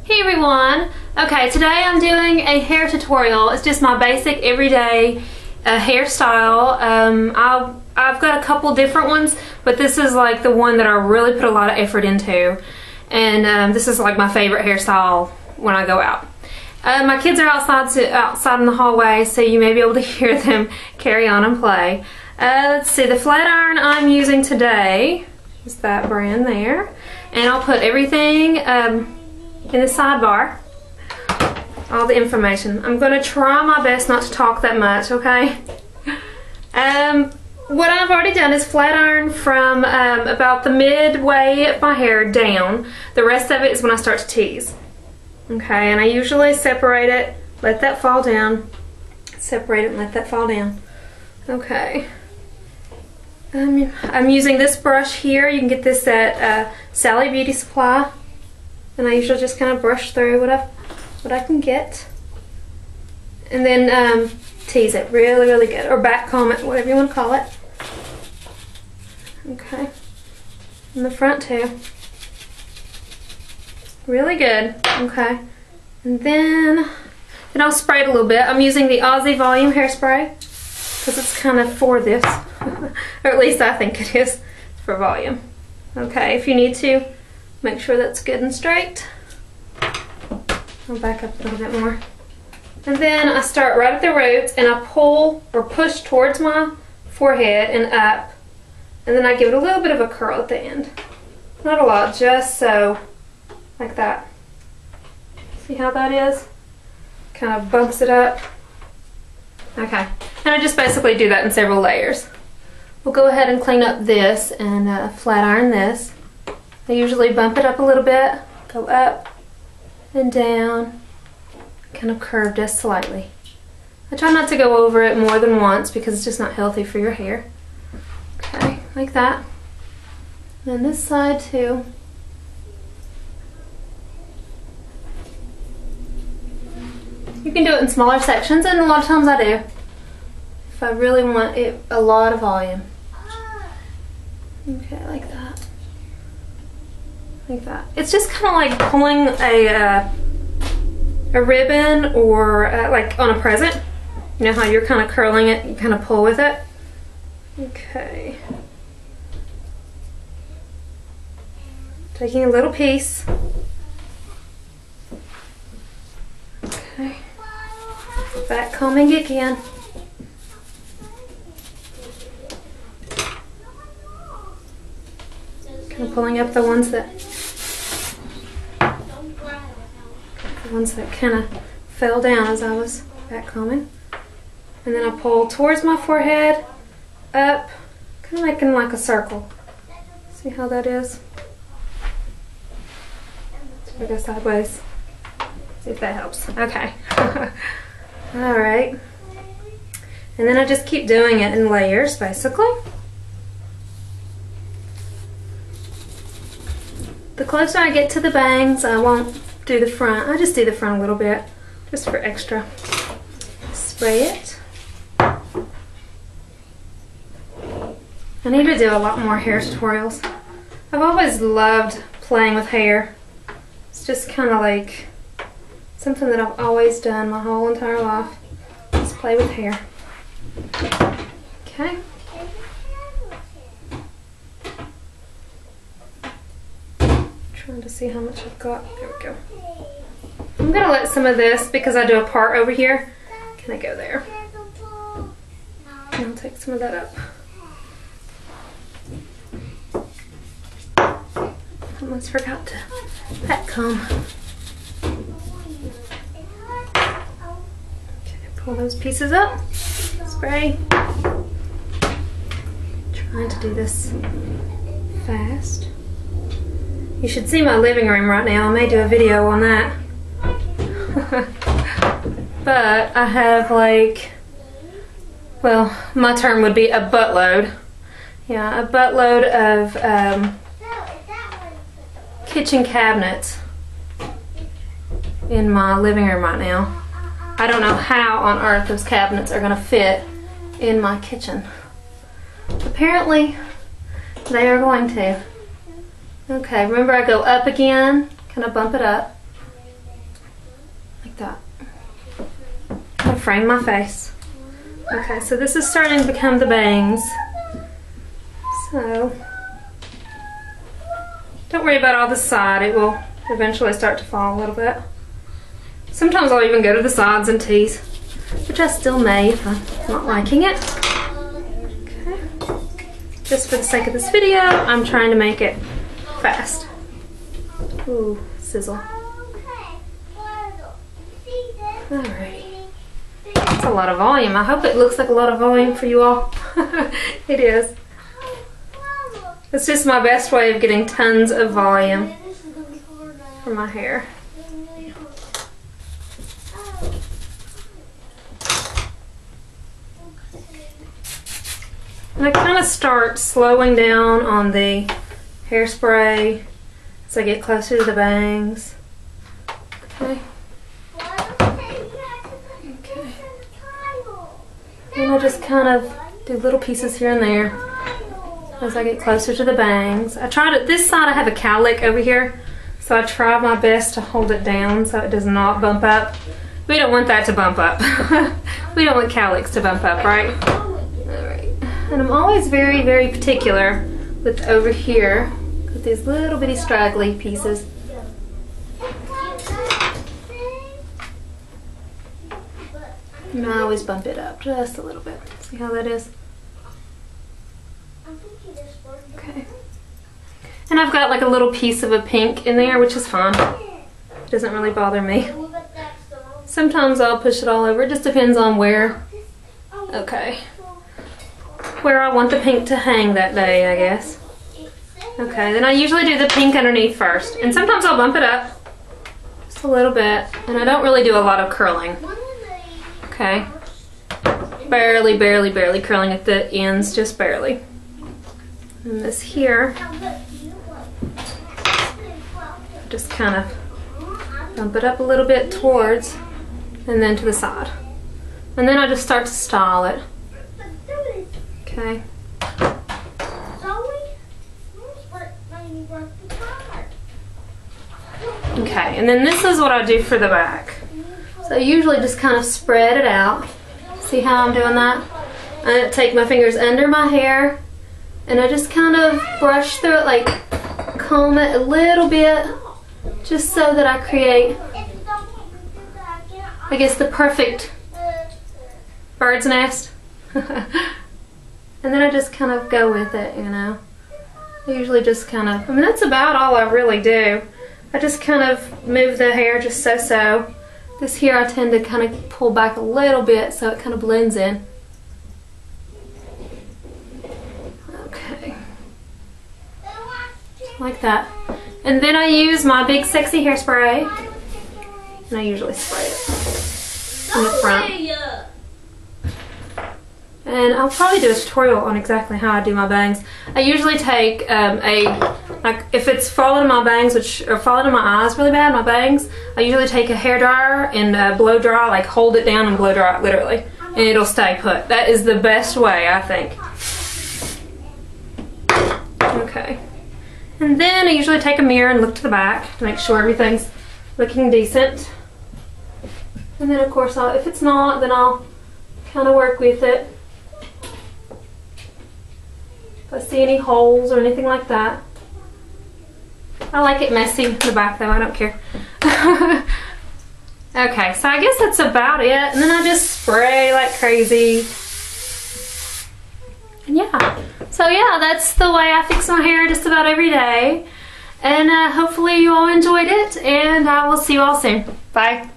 Hey everyone! Okay, today I'm doing a hair tutorial. It's just my basic everyday hairstyle. I've got a couple different ones, but this is like the one that I really put a lot of effort into. And this is like my favorite hairstyle when I go out. My kids are outside in the hallway, so you may be able to hear them carry on and play. Let's see, the flat iron I'm using today is that brand there. And I'll put everything in the sidebar, all the information. I'm going to try my best not to talk that much, okay? What I've already done is flat iron from about the midway of my hair down. The rest of it is when I start to tease. Okay, and I usually separate it, let that fall down, separate it and let that fall down. Okay. I'm using this brush here. You can get this at Sally Beauty Supply. And I usually just kind of brush through what I can get. And then tease it really, really good. Or back comb it, whatever you want to call it. Okay. In the front too. Really good. Okay. And then I'll spray it a little bit. I'm using the Aussie Volume Hairspray because it's kind of for this. Or at least I think it is for volume. Okay, if you need to, make sure that's good and straight. I'll back up a little bit more. And then I start right at the roots and I pull or push towards my forehead and up. And then I give it a little bit of a curl at the end. Not a lot, just so, like that. See how that is? Kind of bumps it up. Okay, and I just basically do that in several layers. We'll go ahead and clean up this and flat iron this. I usually bump it up a little bit, go up and down, kind of curve just slightly. I try not to go over it more than once because it's just not healthy for your hair. Okay, like that. And this side too. You can do it in smaller sections, and a lot of times I do. If I really want it a lot of volume. Okay, like that. Like that. It's just kind of like pulling a ribbon or like on a present. You know how you're kind of curling it, you kind of pull with it. Okay. Taking a little piece. Okay. Back combing again. Kind of pulling up the ones that kind of fell down as I was back combing. And then I pull towards my forehead, up, kind of making like a circle. See how that is? So I go sideways. See if that helps. Okay. Alright. And then I just keep doing it in layers, basically. The closer I get to the bangs, I won't do the front. I just do the front a little bit, just for extra. Spray it. I need to do a lot more hair tutorials. I've always loved playing with hair. It's just kind of like something that I've always done my whole entire life. Just play with hair. Okay. Trying to see how much I've got. There we go. I'm gonna let some of this, because I do a part over here, kind of go there. And I'll take some of that up. I almost forgot to back comb. Okay, pull those pieces up. Spray. Trying to do this fast. You should see my living room right now. I may do a video on that. But I have like, well, my term would be a buttload. Yeah, a buttload of kitchen cabinets in my living room right now. I don't know how on earth those cabinets are gonna fit in my kitchen. Apparently, they are going to. Okay, remember I go up again, kind of bump it up. like that. I'm gonna frame my face. Okay, so this is starting to become the bangs. So, don't worry about all the side, it will eventually start to fall a little bit. Sometimes I'll even go to the sides and tease, which I still may if I'm not liking it. Okay. Just for the sake of this video, I'm trying to make it fast. Ooh, sizzle. Alrighty. That's a lot of volume. I hope it looks like a lot of volume for you all. It is. It's just my best way of getting tons of volume for my hair. And I kind of start slowing down on the hairspray as I get closer to the bangs. Okay. Okay. And I just kind of do little pieces here and there as I get closer to the bangs. I try to, this side I have a cowlick over here, so I try my best to hold it down so it does not bump up. We don't want that to bump up. We don't want cowlicks to bump up, right? Alright. And I'm always very, very particular with over here, with these little bitty straggly pieces. And I always bump it up just a little bit. See how that is? Okay. And I've got like a little piece of a pink in there, which is fine. It doesn't really bother me. Sometimes I'll push it all over. It just depends on where. Okay. Where I want the pink to hang that day, I guess. Okay, then I usually do the pink underneath first. And sometimes I'll bump it up just a little bit. And I don't really do a lot of curling. Okay. Barely, barely, barely curling at the ends, just barely. And this here, just kind of bump it up a little bit towards and then to the side. And then I just start to style it. Okay. Okay, and then this is what I do for the back. So I usually just kind of spread it out. See how I'm doing that? I take my fingers under my hair and I just kind of brush through it, like comb it a little bit, just so that I create, I guess, the perfect bird's nest. And then I just kind of go with it, you know. I usually just kind of, I mean, that's about all I really do. I just kind of move the hair just so. This here I tend to kind of pull back a little bit so it kind of blends in. Okay. Like that. And then I use my big sexy hairspray. And I usually spray it in the front. And I'll probably do a tutorial on exactly how I do my bangs. I usually take like if it's falling in my bangs, which are falling in my eyes really bad, my bangs, I usually take a hairdryer and blow dry, like hold it down and blow dry it literally, and it'll stay put. That is the best way, I think. Okay. And then I usually take a mirror and look to the back to make sure everything's looking decent. And then of course, if it's not, then I'll kind of work with it. If I see any holes or anything like that. I like it messy in the back though, I don't care. Okay, so I guess that's about it. And then I just spray like crazy. And yeah. So yeah, that's the way I fix my hair just about every day. And hopefully you all enjoyed it. And I will see you all soon. Bye.